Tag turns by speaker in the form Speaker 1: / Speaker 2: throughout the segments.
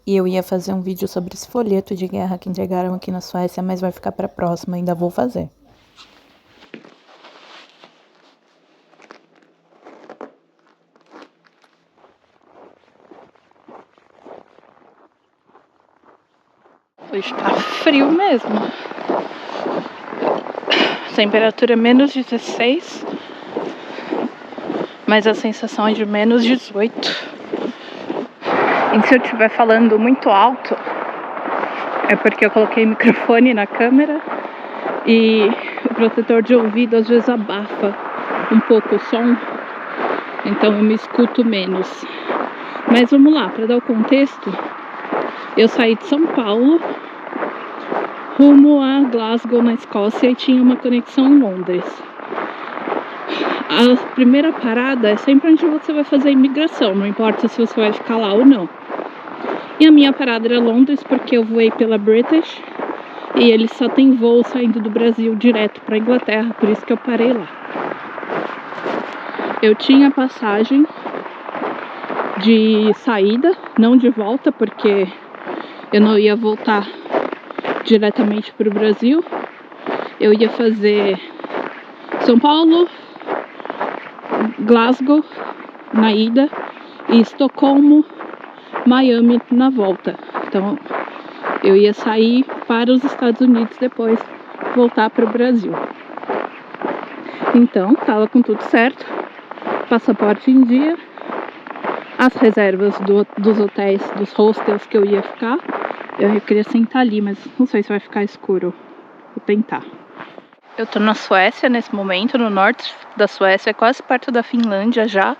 Speaker 1: E eu ia fazer um vídeo sobre esse folheto de guerra que entregaram aqui na Suécia, mas vai ficar pra próxima, ainda vou fazer. Hoje tá frio mesmo. Temperatura menos 16, mas a sensação é de menos 18. E se eu estiver falando muito alto, é porque eu coloquei o microfone na câmera e o protetor de ouvido às vezes abafa um pouco o som, então eu me escuto menos. Mas vamos lá, para dar o contexto, eu saí de São Paulo rumo a Glasgow, na Escócia, e tinha uma conexão em Londres. A primeira parada é sempre onde você vai fazer a imigração, não importa se você vai ficar lá ou não. E a minha parada era Londres, porque eu voei pela British e eles só tem voo saindo do Brasil direto para Inglaterra, por isso que eu parei lá. Eu tinha passagem de saída, não de volta, porque eu não ia voltar diretamente para o Brasil. Eu ia fazer São Paulo, Glasgow na ida e Estocolmo, Miami na volta. Então eu ia sair para os Estados Unidos, depois voltar para o Brasil. Então tava com tudo certo, passaporte em dia, as reservas dos hotéis, dos hostels que eu ia ficar. Eu queria sentar ali, mas não sei se vai ficar escuro. Vou tentar. Eu tô na Suécia nesse momento, no norte da Suécia, quase perto da Finlândia já.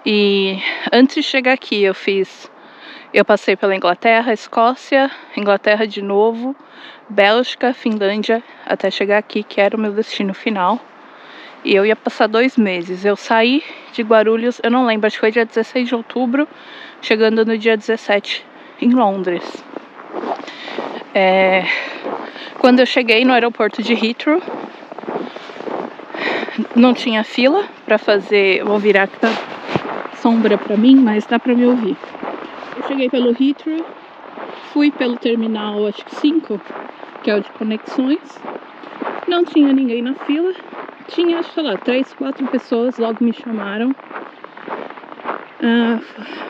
Speaker 1: E antes de chegar aqui eu passei pela Inglaterra, Escócia, Inglaterra de novo, Bélgica, Finlândia, até chegar aqui, que era o meu destino final. E eu ia passar 2 meses. Eu saí de Guarulhos, eu não lembro, acho que foi dia 16 de outubro, chegando no dia 17 em Londres. Quando eu cheguei no aeroporto de Heathrow, não tinha fila pra fazer. Vou virar que tá sombra pra mim, mas dá pra me ouvir. Eu cheguei pelo Heathrow, fui pelo terminal, acho que 5, que é o de conexões. Não tinha ninguém na fila. Tinha, sei lá, 3, 4 pessoas, logo me chamaram.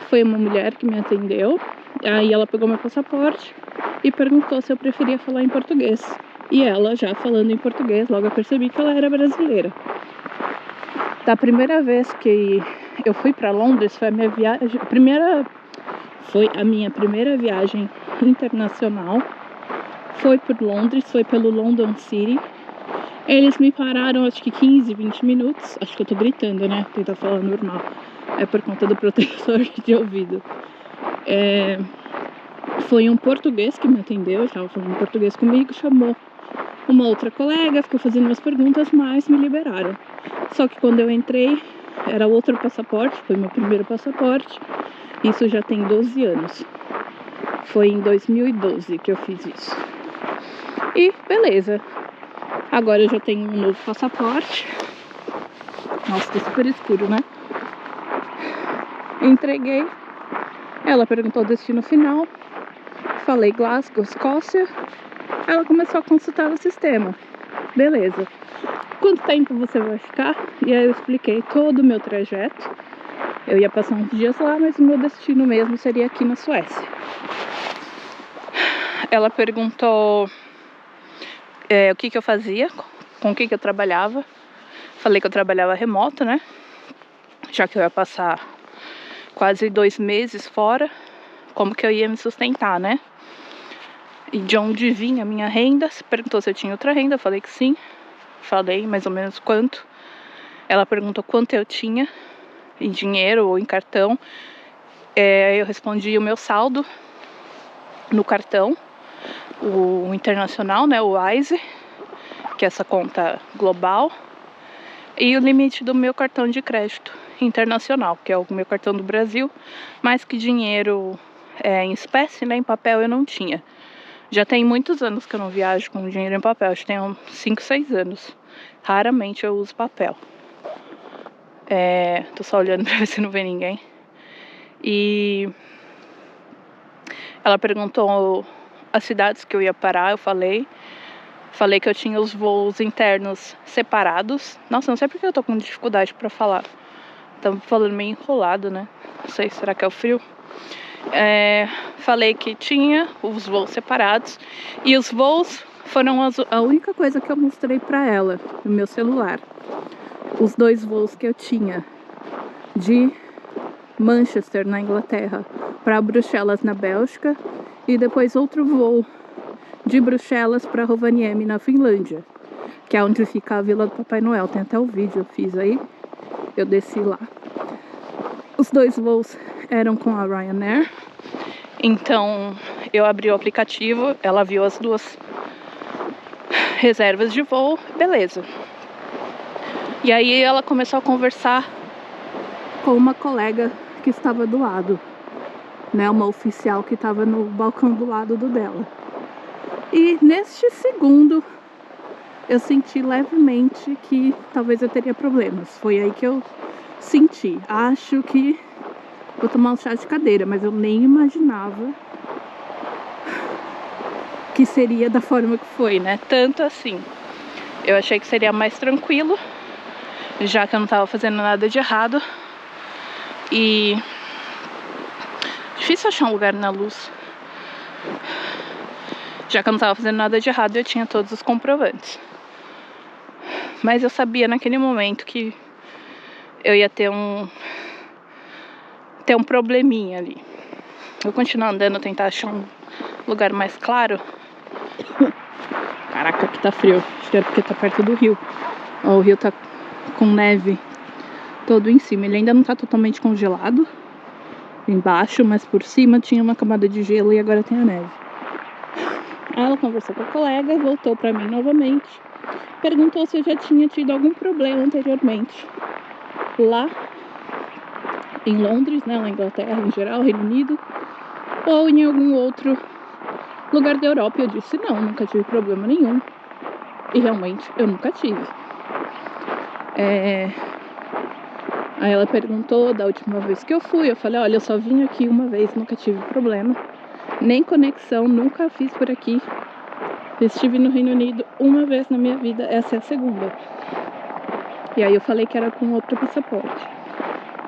Speaker 1: Foi uma mulher que me atendeu. Aí ela pegou meu passaporte e perguntou se eu preferia falar em português. E ela, já falando em português, logo eu percebi que ela era brasileira. Da primeira vez que eu fui para Londres, foi a minha primeira viagem internacional. Foi por Londres, foi pelo London City. Eles me pararam acho que 15, 20 minutos. Acho que eu tô gritando, né? Tentar falar normal. É por conta do protetor de ouvido. Foi um português que me atendeu, estava falando português comigo, chamou uma outra colega, ficou fazendo umas perguntas, mas me liberaram. Só que quando eu entrei, era outro passaporte, foi meu primeiro passaporte. Isso já tem 12 anos. Foi em 2012 que eu fiz isso. E beleza. Agora eu já tenho um novo passaporte. Nossa, tá super escuro, né? Entreguei. Ela perguntou o destino final. Falei Glasgow, Escócia. Ela começou a consultar o sistema. Beleza. Quanto tempo você vai ficar? E aí eu expliquei todo o meu trajeto. Eu ia passar uns dias lá, mas o meu destino mesmo seria aqui na Suécia. Ela perguntou o que eu fazia, com o que eu trabalhava. Falei que eu trabalhava remoto, né? Já que eu ia passar quase 2 meses fora, como que eu ia me sustentar, né? E de onde vinha a minha renda. Se perguntou se eu tinha outra renda, eu falei que sim. Falei mais ou menos quanto. Ela perguntou quanto eu tinha em dinheiro ou em cartão. Eu respondi o meu saldo no cartão, o internacional, né, o Wise, que é essa conta global, e o limite do meu cartão de crédito internacional, que é o meu cartão do Brasil, mais que dinheiro em espécie, né, em papel eu não tinha. Já tem muitos anos que eu não viajo com dinheiro em papel, acho que tem uns 5, 6 anos. Raramente eu uso papel. Tô só olhando pra ver se não vê ninguém. E Ela perguntou as cidades que eu ia parar, eu falei que eu tinha os voos internos separados. Nossa, não sei porque eu tô com dificuldade pra falar. Tô falando meio enrolado, né? Não sei, será que é o frio? Falei que tinha os voos separados. E os voos foram a única coisa que eu mostrei pra ela no meu celular. Os 2 voos que eu tinha de Manchester, na Inglaterra, para Bruxelas, na Bélgica, e depois outro voo de Bruxelas para Rovaniemi, na Finlândia, que é onde fica a Vila do Papai Noel. Tem até o vídeo, eu fiz aí, eu desci lá. Os 2 voos eram com a Ryanair, então eu abri o aplicativo, ela viu as 2 reservas de voo, beleza. E aí ela começou a conversar com uma colega que estava do lado, né, uma oficial que estava no balcão do lado do dela. E neste segundo eu senti levemente que talvez eu teria problemas. Foi aí que eu senti. Acho que vou tomar um chá de cadeira, mas eu nem imaginava que seria da forma que foi, né? Tanto assim. Eu achei que seria mais tranquilo, já que eu não tava fazendo nada de errado. E difícil achar um lugar na luz. Já que eu não tava fazendo nada de errado, eu tinha todos os comprovantes. Mas eu sabia naquele momento que eu ia ter um probleminha ali. Eu vou continuar andando, tentar achar um lugar mais claro. Caraca, aqui tá frio. Acho que é porque tá perto do rio. Ó, o rio tá com neve todo em cima. Ele ainda não tá totalmente congelado embaixo, mas por cima tinha uma camada de gelo e agora tem a neve. Aí ela conversou com a colega, voltou pra mim novamente, perguntou se eu já tinha tido algum problema anteriormente lá em Londres, né, na Inglaterra em geral, Reino Unido, ou em algum outro lugar da Europa. Eu disse não, nunca tive problema nenhum. E realmente eu nunca tive. Aí ela perguntou da última vez que eu fui. Eu falei, olha, eu só vim aqui uma vez, nunca tive problema, nem conexão, nunca fiz por aqui. Estive no Reino Unido uma vez na minha vida, essa é a segunda. E aí eu falei que era com outro passaporte.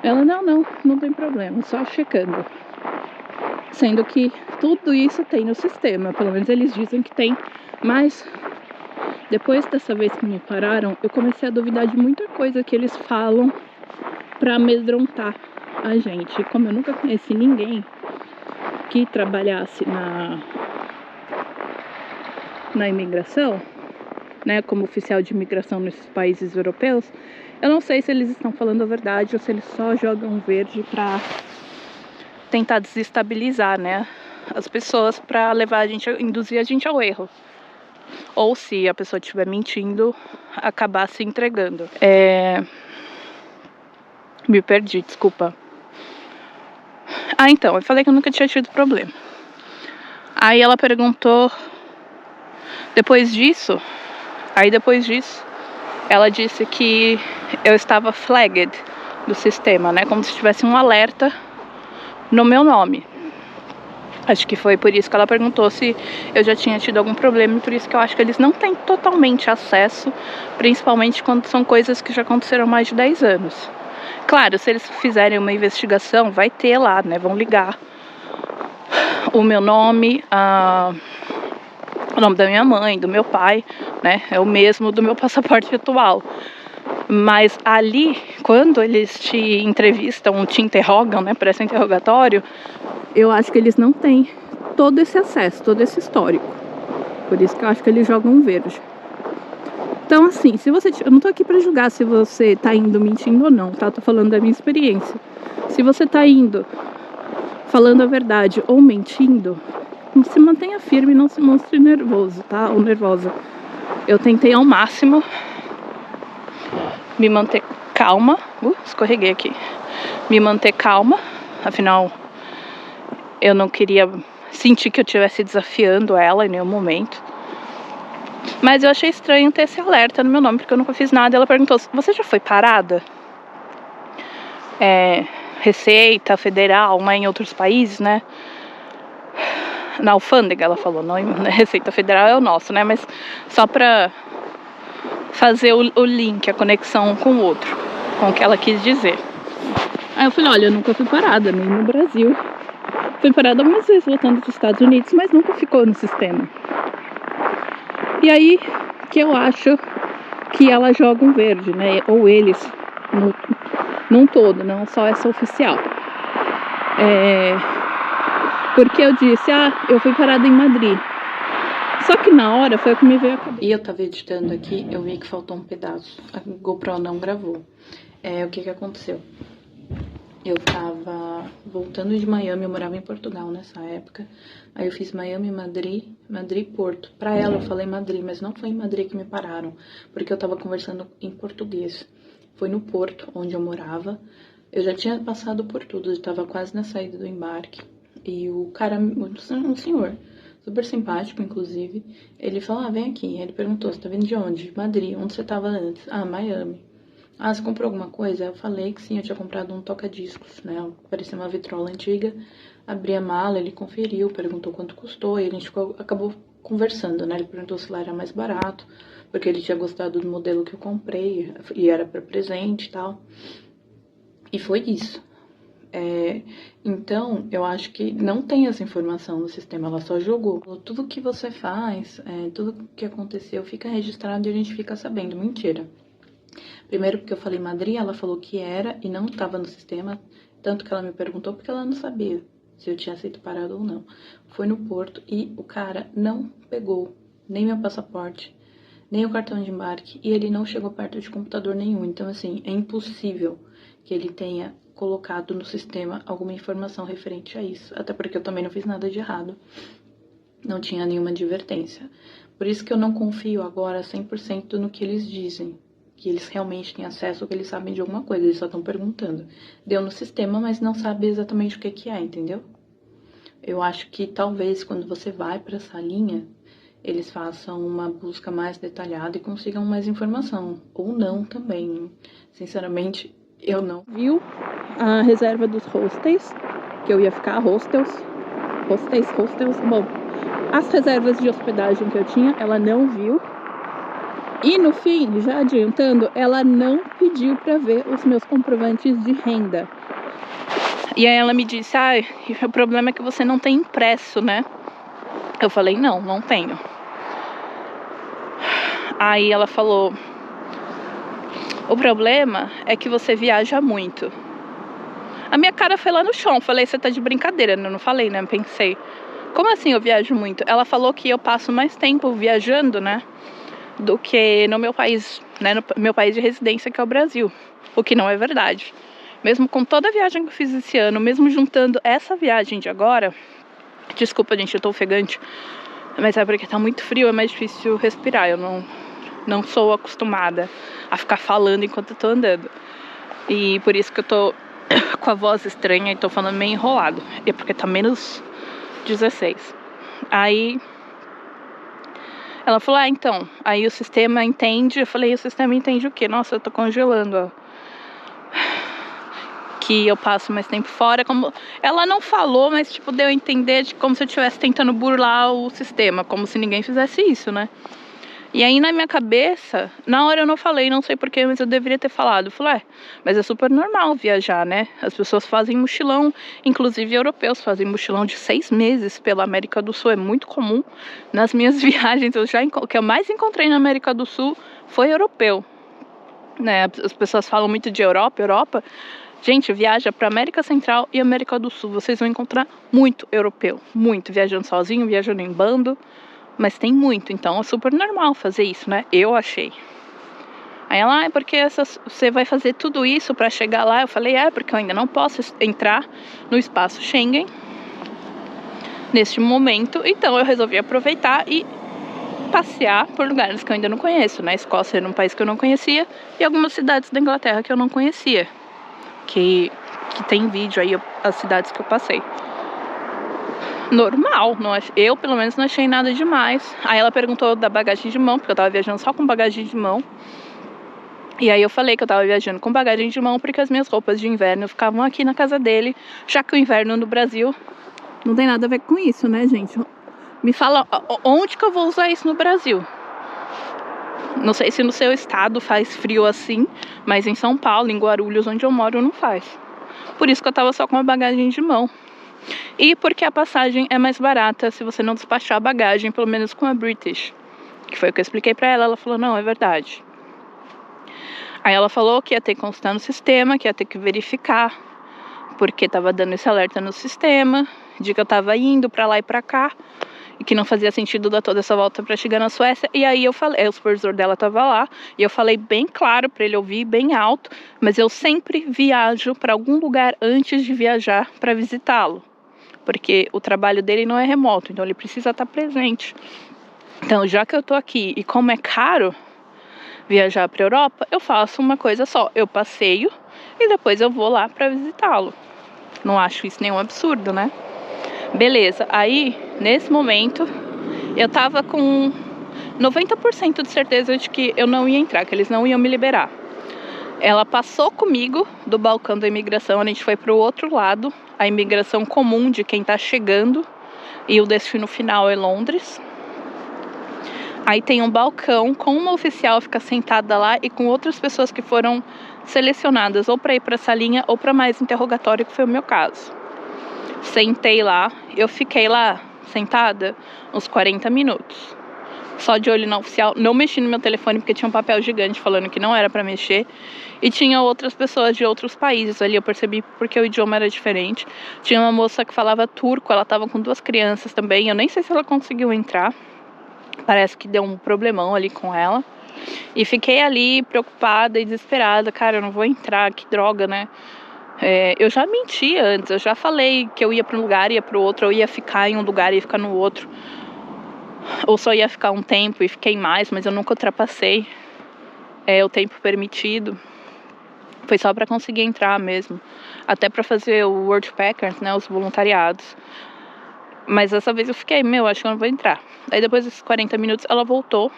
Speaker 1: Ela, não tem problema, só checando. Sendo que tudo isso tem no sistema, pelo menos eles dizem que tem. Mas depois dessa vez que me pararam, eu comecei a duvidar de muita coisa que eles falam pra amedrontar a gente. Como eu nunca conheci ninguém que trabalhasse na imigração, né, como oficial de imigração nesses países europeus, eu não sei se eles estão falando a verdade ou se eles só jogam verde pra tentar desestabilizar, né, as pessoas, pra levar a gente, induzir a gente ao erro. Ou se a pessoa estiver mentindo, acabar se entregando. Me perdi, desculpa. Então, eu falei que eu nunca tinha tido problema. Aí ela perguntou, depois disso, ela disse que eu estava flagged do sistema, né? Como se tivesse um alerta no meu nome. Acho que foi por isso que ela perguntou se eu já tinha tido algum problema, e por isso que eu acho que eles não têm totalmente acesso, principalmente quando são coisas que já aconteceram há mais de 10 anos. Claro, se eles fizerem uma investigação, vai ter lá, né? Vão ligar o meu nome, o nome da minha mãe, do meu pai, né? É o mesmo do meu passaporte atual. Mas ali, quando eles te entrevistam, te interrogam, né? Para esse interrogatório, eu acho que eles não têm todo esse acesso, todo esse histórico. Por isso que eu acho que eles jogam verde. Então, assim, se você... Eu não tô aqui pra julgar se você tá indo mentindo ou não, tá? Tô falando da minha experiência. Se você tá indo falando a verdade ou mentindo, se mantenha firme e não se mostre nervoso, tá? Ou nervosa. Eu tentei ao máximo me manter calma. Escorreguei aqui. Me manter calma. Afinal, eu não queria sentir que eu estivesse desafiando ela em nenhum momento. Mas eu achei estranho ter esse alerta no meu nome, porque eu nunca fiz nada. Ela perguntou, você já foi parada? Receita Federal, mas em outros países, né? na alfândega, ela falou, não, na Receita Federal é o nosso, né? Mas só pra fazer o link, a conexão com o outro, com o que ela quis dizer. Aí eu falei, olha, eu nunca fui parada, nem no Brasil. Fui parada algumas vezes voltando dos Estados Unidos, mas nunca ficou no sistema. E aí que eu acho que ela joga um verde, né? Ou eles, num todo, não só essa oficial. Porque eu disse, eu fui parada em Madrid. Só que na hora foi o que me veio a cabeça. E eu tava editando aqui, eu vi que faltou um pedaço. A GoPro não gravou. O que aconteceu? Eu tava voltando de Miami, eu morava em Portugal nessa época. Aí eu fiz Miami, Madrid, Porto. Pra ela eu falei Madrid, mas não foi em Madrid que me pararam, porque eu tava conversando em português. Foi no Porto, onde eu morava. Eu já tinha passado por tudo, eu tava quase na saída do embarque. E o cara, um senhor, super simpático, inclusive, ele falou, vem aqui. Ele perguntou, você tá vindo de onde? Madrid. Onde você tava antes? Miami. Você comprou alguma coisa? Eu falei que sim, eu tinha comprado um toca-discos, né? Parecia uma vitrola antiga. Abri a mala, ele conferiu, perguntou quanto custou, e a gente acabou conversando, né? Ele perguntou se lá era mais barato, porque ele tinha gostado do modelo que eu comprei, e era para presente e tal. E foi isso. Então, eu acho que não tem essa informação no sistema, ela só jogou. Tudo que você faz, tudo que aconteceu fica registrado e a gente fica sabendo. Mentira. Primeiro porque eu falei Madrid, ela falou que era e não estava no sistema, tanto que ela me perguntou porque ela não sabia se eu tinha sido parado ou não. Foi no Porto e o cara não pegou nem meu passaporte, nem o cartão de embarque, e ele não chegou perto de computador nenhum. Então, assim, é impossível que ele tenha colocado no sistema alguma informação referente a isso, até porque eu também não fiz nada de errado, não tinha nenhuma advertência. Por isso que eu não confio agora 100% no que eles dizem, que eles realmente têm acesso ou que eles sabem de alguma coisa, eles só estão perguntando. Deu no sistema, mas não sabe exatamente o que é, entendeu? Eu acho que talvez quando você vai para essa linha, eles façam uma busca mais detalhada e consigam mais informação, ou não também. Sinceramente, eu não. Viu a reserva dos hostels, que eu ia ficar, hostels, bom, as reservas de hospedagem que eu tinha, ela não viu. E no fim, já adiantando, ela não pediu para ver os meus comprovantes de renda. E aí ela me disse, o problema é que você não tem impresso, né? Eu falei, não tenho. Aí ela falou, o problema é que você viaja muito. A minha cara foi lá no chão, falei, você tá de brincadeira, eu não falei, né? Pensei, como assim eu viajo muito? Ela falou que eu passo mais tempo viajando, né? Do que no meu país, né? No meu país de residência, que é o Brasil. O que não é verdade. Mesmo com toda a viagem que eu fiz esse ano, mesmo juntando essa viagem de agora... Desculpa, gente, eu tô ofegante. Mas é porque tá muito frio, é mais difícil respirar. Eu não sou acostumada a ficar falando enquanto eu tô andando. E por isso que eu tô com a voz estranha e tô falando meio enrolado. É porque tá menos 16. Aí... ela falou, então, aí o sistema entende. Eu falei, o sistema entende o quê? Nossa, eu tô congelando, ó. Que eu passo mais tempo fora. Como ela não falou, mas tipo, deu a entender de como se eu estivesse tentando burlar o sistema, como se ninguém fizesse isso, né? E aí na minha cabeça, na hora eu não falei, não sei porquê, mas eu deveria ter falado. Eu falei, mas é super normal viajar, né? As pessoas fazem mochilão, inclusive europeus fazem mochilão de 6 meses pela América do Sul, é muito comum. Nas minhas viagens, o que eu mais encontrei na América do Sul foi europeu, né? As pessoas falam muito de Europa. Gente, viaja para América Central e América do Sul, vocês vão encontrar muito europeu, muito, viajando sozinho, viajando em bando, mas tem muito, então é super normal fazer isso, né? Eu achei. Aí ela, é porque você vai fazer tudo isso para chegar lá? Eu falei, porque eu ainda não posso entrar no espaço Schengen neste momento, então eu resolvi aproveitar e passear por lugares que eu ainda não conheço, né? Escócia era um país que eu não conhecia e algumas cidades da Inglaterra que eu não conhecia. Que tem vídeo aí, as cidades que eu passei. Normal, eu pelo menos não achei nada demais. Aí ela perguntou da bagagem de mão, porque eu tava viajando só com bagagem de mão. E aí eu falei que eu tava viajando com bagagem de mão porque as minhas roupas de inverno ficavam aqui na casa dele, já que o inverno no Brasil Não tem nada a ver com isso, né, gente? Me fala onde que eu vou usar isso no Brasil. Não sei se no seu estado faz frio assim, mas em São Paulo, em Guarulhos, onde eu moro, não faz. Por isso que eu tava só com a bagagem de mão. E porque a passagem é mais barata se você não despachar a bagagem, pelo menos com a British. Que foi o que eu expliquei pra ela, ela falou, não, é verdade. Aí ela falou que ia ter que consultar no sistema, que ia ter que verificar, porque tava dando esse alerta no sistema, de que eu tava indo pra lá e pra cá, e que não fazia sentido dar toda essa volta pra chegar na Suécia. E aí eu falei, o supervisor dela tava lá, e eu falei bem claro pra ele ouvir, bem alto, mas eu sempre viajo pra algum lugar antes de viajar pra visitá-lo, porque o trabalho dele não é remoto, então ele precisa estar presente. Então, já que eu tô aqui e como é caro viajar pra Europa, eu faço uma coisa só, eu passeio e depois eu vou lá pra visitá-lo. Não acho isso nenhum absurdo, né? Beleza, aí, nesse momento, eu tava com 90% de certeza de que eu não ia entrar, que eles não iam me liberar. Ela passou comigo do balcão da imigração, a gente foi pro outro lado, a imigração comum de quem tá chegando, e o destino final é Londres. Aí tem um balcão com uma oficial fica sentada lá e com outras pessoas que foram selecionadas ou para ir para essa linha ou para mais interrogatório, que foi o meu caso. Sentei lá, eu fiquei lá sentada uns 40 minutos. Só de olho na oficial, não mexi no meu telefone porque tinha um papel gigante falando que não era para mexer. E tinha outras pessoas de outros países ali, eu percebi porque o idioma era diferente. Tinha uma moça que falava turco, ela estava com 2 crianças também, eu nem sei se ela conseguiu entrar. Parece que deu um problemão ali com ela. E fiquei ali preocupada e desesperada. Cara, eu não vou entrar, que droga, né? Eu já menti antes, eu já falei que eu ia para um lugar, ia para o outro, eu ia ficar em um lugar e ia ficar no outro. Ou só ia ficar um tempo e fiquei mais, mas eu nunca ultrapassei o tempo permitido. Foi só para conseguir entrar mesmo. Até para fazer o Worldpackers, né, os voluntariados. Mas dessa vez eu fiquei, acho que eu não vou entrar. Aí depois desses 40 minutos ela voltou.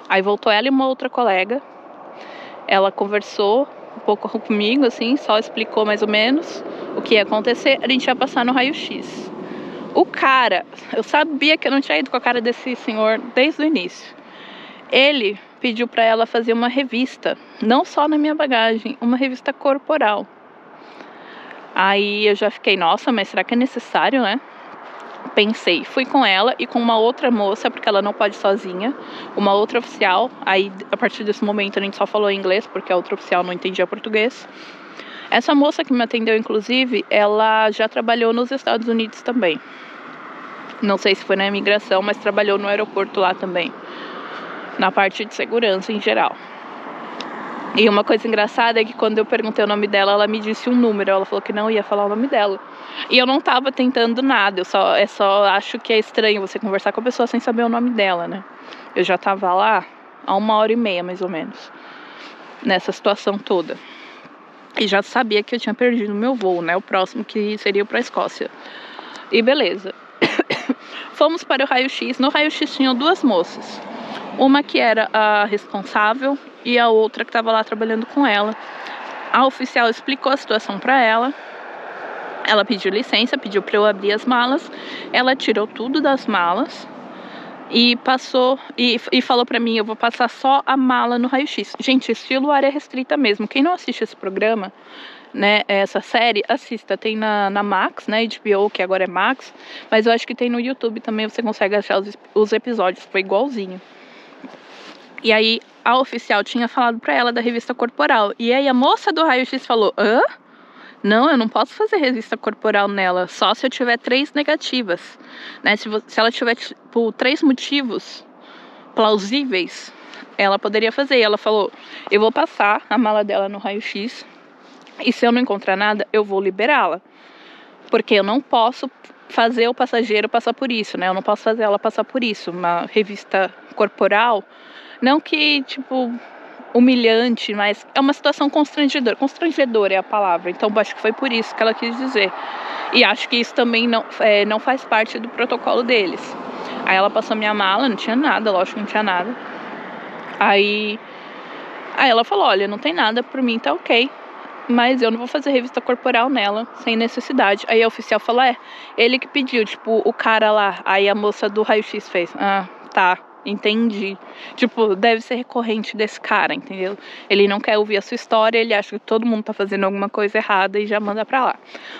Speaker 1: Aí voltou ela e uma outra colega. Ela conversou um pouco comigo, assim, só explicou mais ou menos o que ia acontecer. A gente ia passar no raio-x. O cara, eu sabia que eu não tinha ido com a cara desse senhor desde o início. Ele pediu pra ela fazer uma revista, não só na minha bagagem, uma revista corporal. Aí eu já fiquei, nossa, mas será que é necessário, né? Pensei, fui com ela e com uma outra moça, porque ela não pode ir sozinha, uma outra oficial. Aí a partir desse momento a gente só falou inglês, porque a outra oficial não entendia português. Essa moça que me atendeu, inclusive, ela já trabalhou nos Estados Unidos também. Não sei se foi na imigração, mas trabalhou no aeroporto lá também, na parte de segurança em geral. E uma coisa engraçada é que quando eu perguntei o nome dela, ela me disse um número. Ela falou que não ia falar o nome dela. E eu não tava tentando nada, eu só acho que é estranho você conversar com a pessoa sem saber o nome dela, né? Eu já tava lá há 1h30, mais ou menos, nessa situação toda. E já sabia que eu tinha perdido o meu voo, né? O próximo que seria pra Escócia. E beleza. Fomos para o raio-x. No raio-x tinham 2 moças. Uma que era a responsável e a outra que estava lá trabalhando com ela. A oficial explicou a situação para ela. Ela pediu licença, pediu para eu abrir as malas. Ela tirou tudo das malas e passou e falou para mim, eu vou passar só a mala no raio-x. Gente, estilo área restrita mesmo. Quem não assiste esse programa, né, essa série, assista. Tem na Max, né, HBO, que agora é Max. Mas eu acho que tem no YouTube também, você consegue achar os episódios. Foi igualzinho. E aí a oficial tinha falado pra ela da revista corporal. E aí a moça do raio-x falou, hã? Não, eu não posso fazer revista corporal nela, só se eu tiver 3 negativas, né? Se ela tiver, tipo, 3 motivos plausíveis, ela poderia fazer. E ela falou, eu vou passar a mala dela no raio-x e se eu não encontrar nada, eu vou liberá-la. Porque eu não posso fazer o passageiro passar por isso, né? Eu não posso fazer ela passar por isso. Uma revista corporal, não que, tipo, humilhante, mas é uma situação constrangedora. Constrangedora é a palavra. Então, acho que foi por isso que ela quis dizer. E acho que isso também não faz parte do protocolo deles. Aí ela passou minha mala, não tinha nada, lógico que não tinha nada. Aí ela falou, olha, não tem nada, por mim tá ok. mas eu não vou fazer revista corporal nela, sem necessidade. Aí a oficial falou, ele que pediu, tipo, o cara lá. Aí a moça do raio-x fez, tá, entendi. Tipo, deve ser recorrente desse cara, entendeu? Ele não quer ouvir a sua história, ele acha que todo mundo tá fazendo alguma coisa errada e já manda pra lá.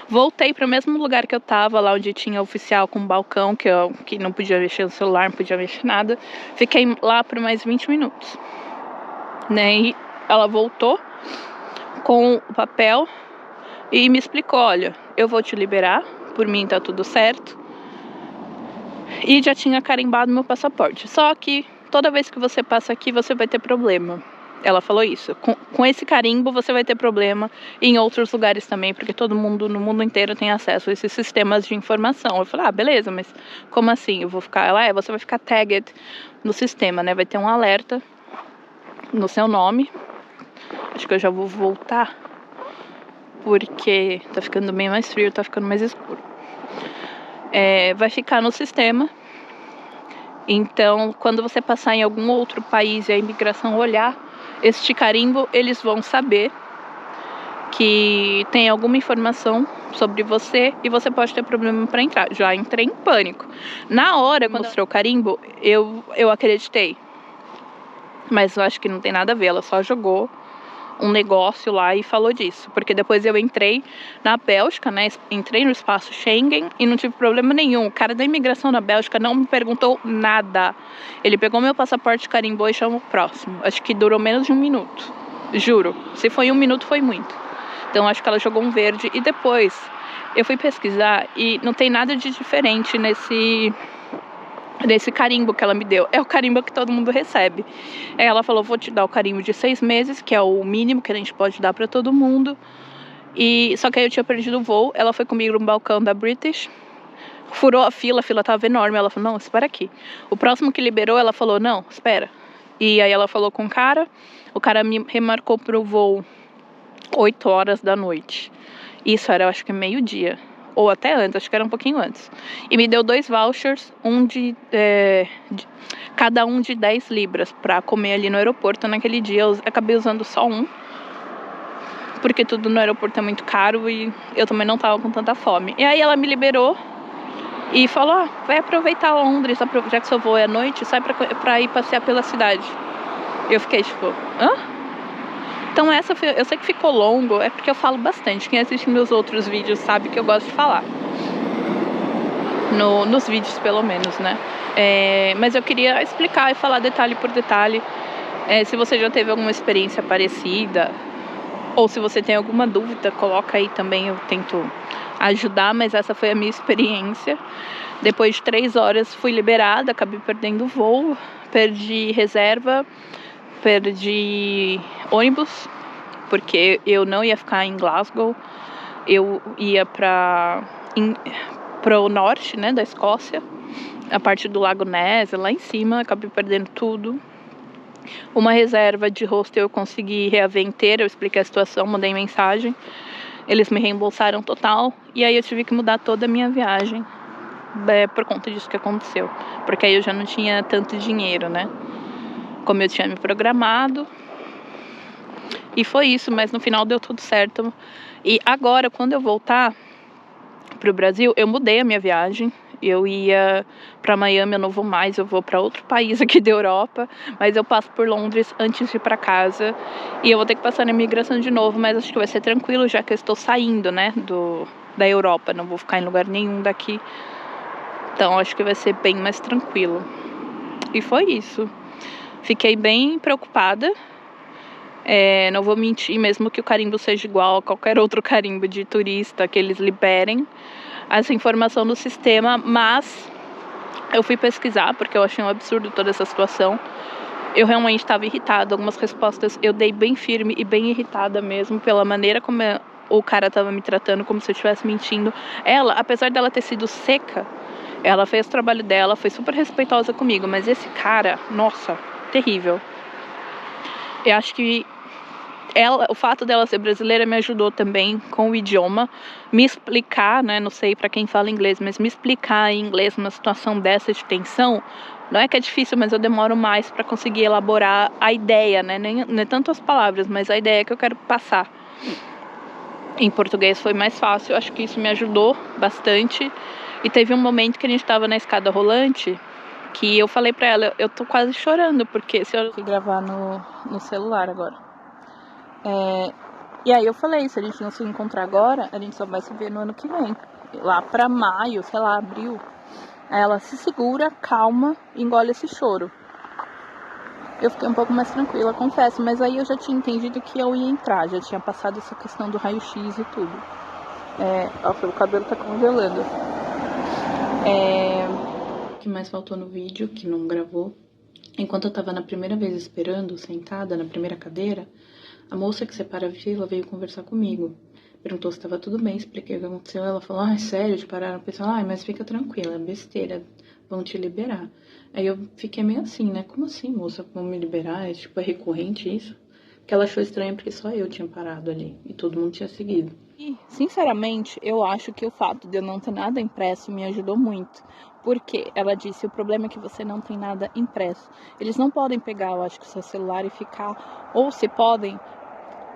Speaker 1: Voltei pro mesmo lugar que eu tava, lá onde tinha oficial com balcão, que não podia mexer no celular, não podia mexer nada. Fiquei lá por mais 20 minutos, né? E ela voltou com o papel e me explicou, olha, eu vou te liberar, por mim tá tudo certo. E já tinha carimbado meu passaporte. Só que toda vez que você passa aqui, você vai ter problema. Ela falou isso. Com esse carimbo, você vai ter problema em outros lugares também, porque todo mundo no mundo inteiro tem acesso a esses sistemas de informação. Eu falei, beleza, mas como assim? Eu vou ficar... Ela, você vai ficar tagged no sistema, né? Vai ter um alerta no seu nome. Acho que eu já vou voltar, porque tá ficando bem mais frio, tá ficando mais escuro. Vai ficar no sistema. Então, quando você passar em algum outro país e a imigração olhar este carimbo, eles vão saber que tem alguma informação sobre você e você pode ter problema para entrar. Já entrei em pânico. Na hora, quando mostrou o carimbo, eu acreditei. Mas eu acho que não tem nada a ver, ela só jogou um negócio lá e falou disso, porque depois eu entrei na Bélgica, né, entrei no espaço Schengen e não tive problema nenhum. O cara da imigração na Bélgica não me perguntou nada, ele pegou meu passaporte, carimbou e chamou o próximo. Acho que durou menos de 1 minuto, juro, se foi 1 minuto foi muito. Então acho que ela jogou um verde e depois eu fui pesquisar e não tem nada de diferente nesse carimbo que ela me deu. É o carimbo que todo mundo recebe. Ela falou, vou te dar o carimbo de 6 meses, que é o mínimo que a gente pode dar pra todo mundo. E só que aí eu tinha perdido o voo. Ela foi comigo no balcão da British, furou a fila tava enorme. Ela falou, não, espera aqui. O próximo que liberou, ela falou, não, espera. E aí ela falou com o cara me remarcou pro voo 8 horas da noite. Isso era, eu acho que meio-dia. Ou até antes, acho que era um pouquinho antes. E me deu 2 vouchers, cada um de 10 libras pra comer ali no aeroporto. Naquele dia eu acabei usando só um, porque tudo no aeroporto é muito caro e eu também não tava com tanta fome. E aí ela me liberou e falou, vai aproveitar Londres, já que seu voo é à noite, sai pra ir passear pela cidade. Eu fiquei tipo, Então eu sei que ficou longo, é porque eu falo bastante. Quem assiste meus outros vídeos sabe que eu gosto de falar. Nos vídeos, pelo menos, né? Mas eu queria explicar e falar detalhe por detalhe. Se você já teve alguma experiência parecida, ou se você tem alguma dúvida, coloca aí também, eu tento ajudar, mas essa foi a minha experiência. Depois de 3 horas fui liberada, acabei perdendo o voo, perdi reserva, perdi ônibus, porque eu não ia ficar em Glasgow, eu ia para o norte, né, da Escócia, a parte do Lago Ness, lá em cima, acabei perdendo tudo. Uma reserva de hostel eu consegui reaver inteira, eu expliquei a situação, mandei mensagem, eles me reembolsaram total, e aí eu tive que mudar toda a minha viagem, por conta disso que aconteceu, porque aí eu já não tinha tanto dinheiro, né, como eu tinha me programado. E foi isso, mas no final deu tudo certo. E agora, quando eu voltar pro Brasil, eu mudei a minha viagem. Eu ia pra Miami, eu não vou mais, eu vou pra outro país aqui da Europa, mas eu passo por Londres antes de ir pra casa. E eu vou ter que passar na imigração de novo, mas acho que vai ser tranquilo, já que eu estou saindo, né, da Europa. Não vou ficar em lugar nenhum daqui. Então acho que vai ser bem mais tranquilo. E foi isso. Fiquei bem preocupada. Não vou mentir, mesmo que o carimbo seja igual a qualquer outro carimbo de turista, que eles liberem essa informação do sistema, mas eu fui pesquisar, porque eu achei um absurdo toda essa situação. Eu realmente estava irritada, algumas respostas eu dei bem firme e bem irritada mesmo, pela maneira como o cara estava me tratando, como se eu estivesse mentindo. Ela, apesar dela ter sido seca, ela fez o trabalho dela, foi super respeitosa comigo, mas esse cara, nossa, terrível. Eu acho que o fato dela ser brasileira me ajudou também com o idioma, me explicar, né, não sei para quem fala inglês, mas me explicar em inglês numa situação dessa de tensão, não é que é difícil, mas eu demoro mais para conseguir elaborar a ideia, né, nem tanto as palavras, mas a ideia que eu quero passar. Em português foi mais fácil, acho que isso me ajudou bastante. E teve um momento que a gente tava na escada rolante, que eu falei pra ela, eu tô quase chorando, porque se eu gravar no celular agora. E aí eu falei, se a gente não se encontrar agora, a gente só vai se ver no ano que vem. Lá pra maio, sei lá, abril. Aí ela se segura, calma, engole esse choro. Eu fiquei um pouco mais tranquila, confesso, mas aí eu já tinha entendido que eu ia entrar, já tinha passado essa questão do raio-x e tudo. Nossa, o cabelo tá congelando. O que mais faltou no vídeo, que não gravou? Enquanto eu tava na primeira vez esperando, sentada na primeira cadeira, a moça que separa a fila veio conversar comigo. Perguntou se estava tudo bem, expliquei o que aconteceu. Ela falou, sério, te pararam? O pessoal, mas fica tranquila, é besteira, vão te liberar. Aí eu fiquei meio assim, né? Como assim, moça, vão me liberar? É recorrente isso? Porque ela achou estranho porque só eu tinha parado ali e todo mundo tinha seguido. E, sinceramente, eu acho que o fato de eu não ter nada impresso me ajudou muito. Porque ela disse, o problema é que você não tem nada impresso. Eles não podem pegar, eu acho, que o seu celular e ficar... Ou se podem...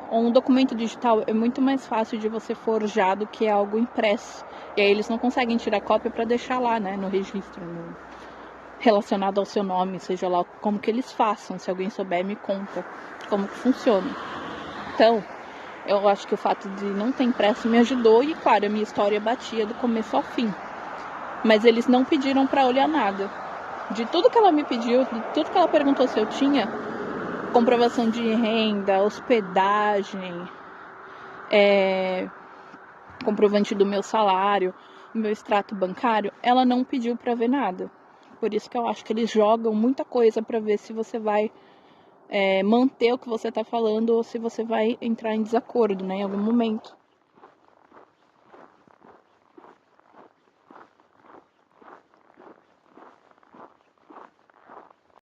Speaker 1: Um documento digital é muito mais fácil de você forjar do que algo impresso. E aí eles não conseguem tirar cópia para deixar lá, né, no registro, relacionado ao seu nome, seja lá como que eles façam. Se alguém souber, me conta como que funciona. Então, eu acho que o fato de não ter impresso me ajudou e, claro, a minha história batia do começo ao fim. Mas eles não pediram para olhar nada. De tudo que ela me pediu, de tudo que ela perguntou se eu tinha, comprovação de renda, hospedagem, comprovante do meu salário, meu extrato bancário, ela não pediu para ver nada. Por isso que eu acho que eles jogam muita coisa para ver se você vai manter o que você tá falando ou se você vai entrar em desacordo, né, em algum momento.